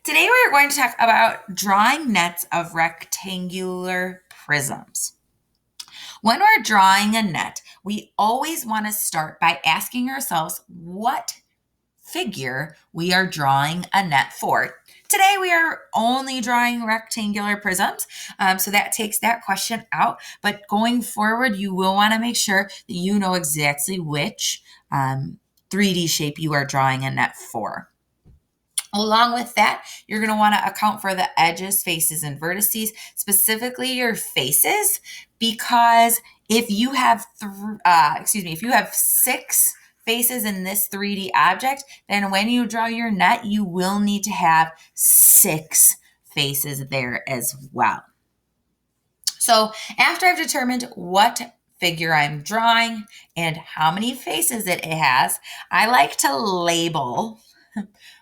Today we are going to talk about drawing nets of rectangular prisms. When we're drawing a net, we always want to start by asking ourselves what figure we are drawing a net for. Today we are only drawing rectangular prisms, so that takes that question out. But going forward, you will want to make sure that you know exactly which 3D shape you are drawing a net for. Along with that, you're going to want to account for the edges, faces, and vertices, specifically your faces, because if you have if you have 6 faces in this 3D object, then when you draw your net, you will need to have 6 faces there as well. So after I've determined what figure I'm drawing and how many faces it has, I like to label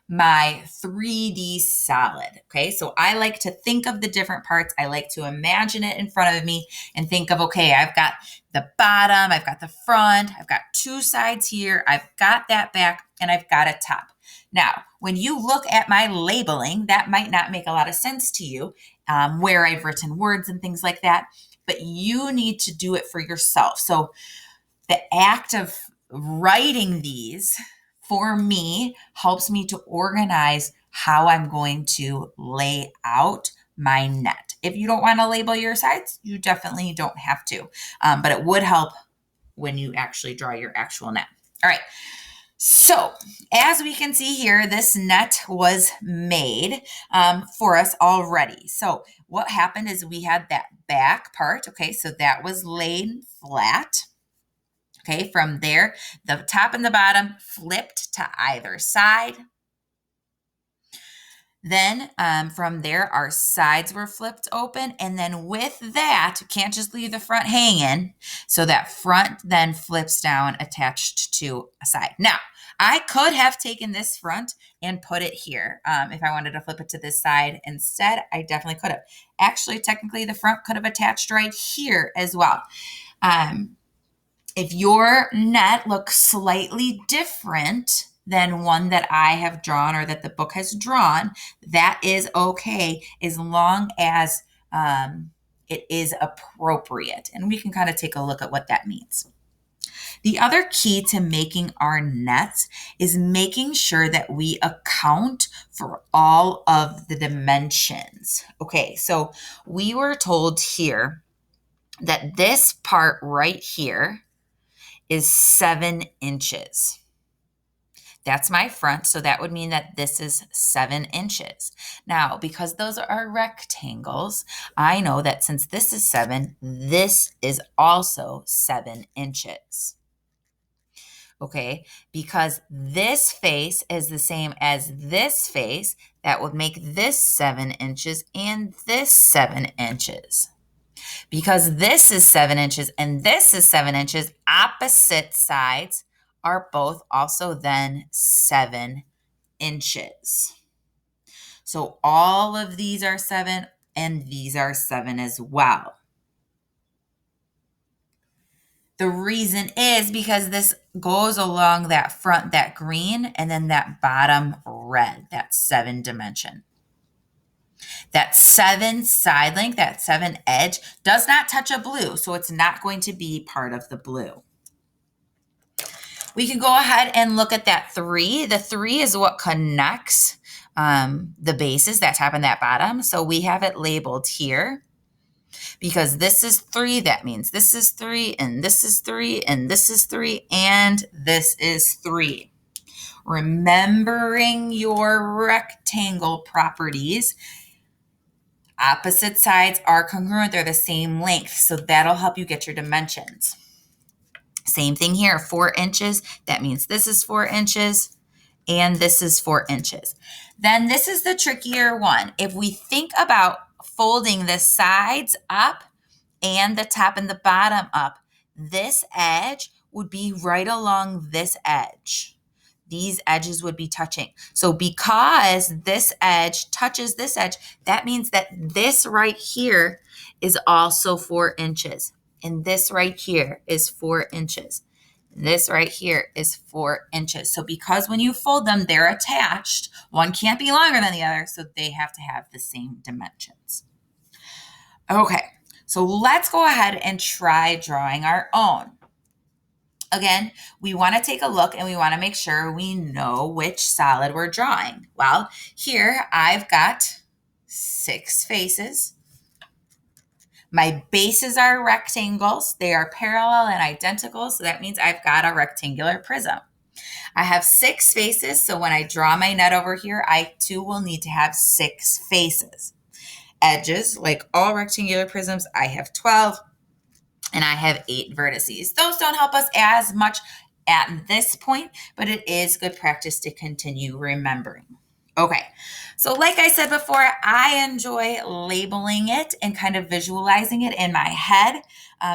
my 3D solid. Okay, so I like to think of the different parts. I like to imagine it in front of me and think of, okay, I've got the bottom, I've got the front, I've got 2 sides here, I've got that back, and I've got a top. Now, when you look at my labeling, that might not make a lot of sense to you, where I've written words and things like that, but you need to do it for yourself. So the act of writing these for me helps me to organize how I'm going to lay out my net. If you don't want to label your sides, you definitely don't have to, but it would help when you actually draw your actual net. All right. So as we can see here, this net was made for us already. So what happened is we had that back part. Okay, so that was laid flat. Okay, from there, the top and the bottom flipped to either side. Then from there, our sides were flipped open. And then with that, you can't just leave the front hanging. So that front then flips down attached to a side. Now, I could have taken this front and put it here. If I wanted to flip it to this side instead, I definitely could have. Actually, technically, the front could have attached right here as well. If your net looks slightly different than one that I have drawn or that the book has drawn, that is okay as long as it is appropriate. And we can kind of take a look at what that means. The other key to making our nets is making sure that we account for all of the dimensions. Okay, so we were told here that this part right here is 7 inches. That's my front, so that would mean that this is 7 inches. Now, because those are rectangles, I know that since this is 7, this is also 7 inches. Okay, because this face is the same as this face, that would make this 7 inches and this 7 inches. Because this is 7 inches and this is 7 inches, opposite sides are both also then 7 inches. So all of these are 7 and these are 7 as well. The reason is because this goes along that front, that green, and then that bottom red, that 7 dimension. That 7 side length, that 7 edge, does not touch a blue, so it's not going to be part of the blue. We can go ahead and look at that 3. The 3 is what connects the bases, that top and that bottom. So we have it labeled here. Because this is 3, that means this is 3, and this is 3, and this is 3, and this is 3. Remembering your rectangle properties, opposite sides are congruent, they're the same length, so that'll help you get your dimensions. Same thing here, 4 inches, that means this is 4 inches, and this is 4 inches. Then this is the trickier one. If we think about folding the sides up and the top and the bottom up, this edge would be right along this edge. These edges would be touching. So because this edge touches this edge, that means that this right here is also 4 inches. And this right here is 4 inches. This right here is 4 inches. So because when you fold them, they're attached, one can't be longer than the other, so they have to have the same dimensions. Okay, so let's go ahead and try drawing our own. Again, we want to take a look and we want to make sure we know which solid we're drawing. Well, here I've got 6 faces. My bases are rectangles. They are parallel and identical, so that means I've got a rectangular prism. I have 6 faces, so when I draw my net over here, I too will need to have 6 faces. Edges, like all rectangular prisms, I have 12, and I have 8 vertices. Those don't help us as much at this point, but it is good practice to continue remembering. Okay, so like I said before, I enjoy labeling it and kind of visualizing it in my head.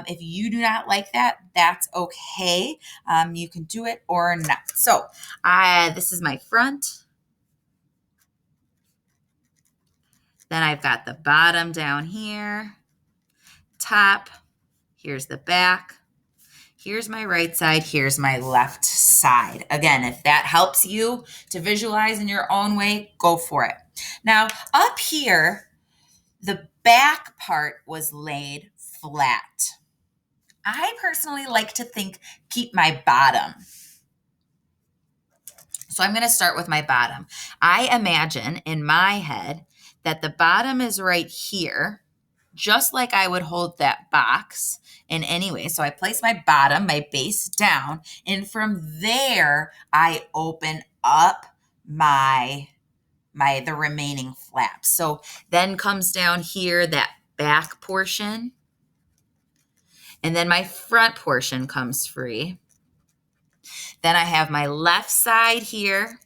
If you do not like that, that's okay. You can do it or not. So this is my front. Then I've got the bottom down here, top, here's the back, here's my right side, here's my left side. Again, if that helps you to visualize in your own way, go for it. Now, up here, the back part was laid flat. I personally like to keep my bottom. So I'm going to start with my bottom. I imagine in my head that the bottom is right here, just like I would hold that box in any way. So I place my bottom, my base down, and from there I open up the remaining flaps. So then comes down here that back portion, and then my front portion comes free. Then I have my left side here,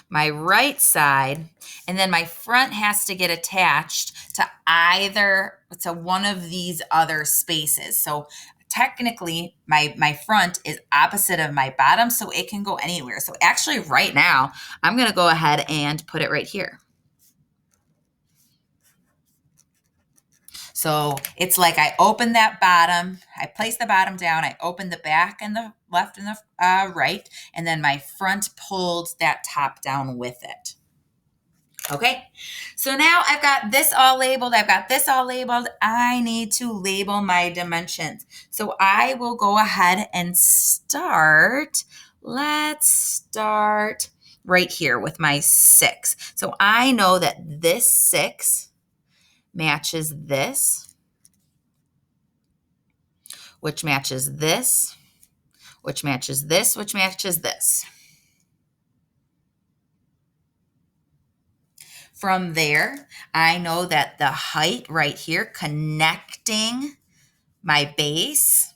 my right side, and then my front has to get attached to one of these other spaces. So technically my front is opposite of my bottom, so it can go anywhere. So actually right now, I'm going to go ahead and put it right here. So it's like I open that bottom, I place the bottom down, I open the back and the left and the right, and then my front pulled that top down with it. Okay, so now I've got this all labeled, I need to label my dimensions. So I will go ahead and let's start right here with my 6. So I know that this 6 matches this, which matches this, which matches this, which matches this. From there, I know that the height right here connecting my base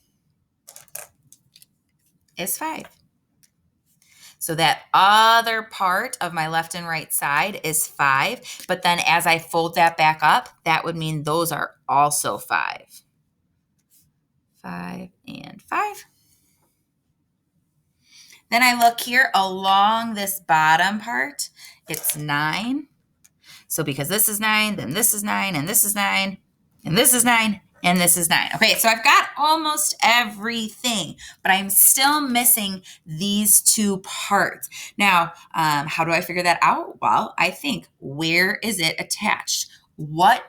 is 5. So that other part of my left and right side is 5. But then as I fold that back up, that would mean those are also 5. 5 and 5. Then I look here along this bottom part, it's 9. So because this is 9, then this is 9, and this is 9, and this is 9, and this is 9. Okay, so I've got almost everything, but I'm still missing these 2 parts. Now, how do I figure that out? Well, I think, where is it attached?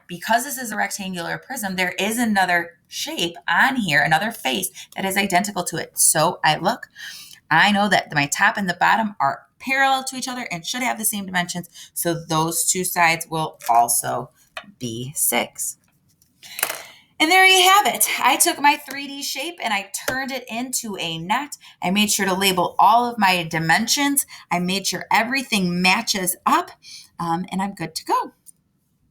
Because this is a rectangular prism, there is another shape on here, another face that is identical to it. So I know that my top and the bottom are parallel to each other and should have the same dimensions. So those 2 sides will also be 6. And there you have it. I took my 3D shape and I turned it into a net. I made sure to label all of my dimensions. I made sure everything matches up, and I'm good to go.